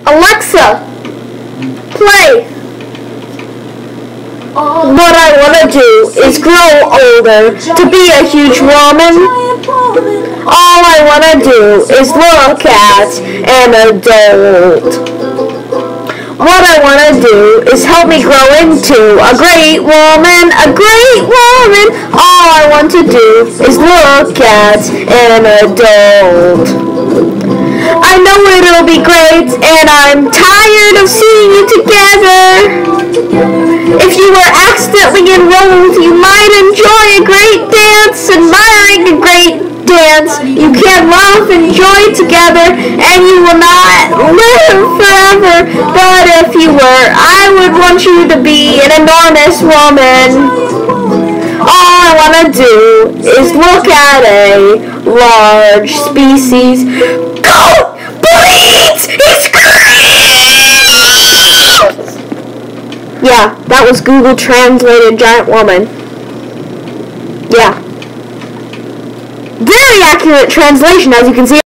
Alexa, play. What I want to do is grow older to be a huge woman. All I want to do is look at an adult. What I want to do is help me grow into a great woman, a great woman. All I want to do is look at an adult. I know it'll be great, and I'm tired of seeing you together. If you were accidentally enrolled, you might enjoy a great dance. Admiring a great dance, you can love and joy together, and you will not live forever. But if you were, I would want you to be an enormous woman. All I want to do is look at a large species. Goat bleeds! It's great! Yeah, that was Google translated giant woman. Yeah. Very accurate translation, as you can see.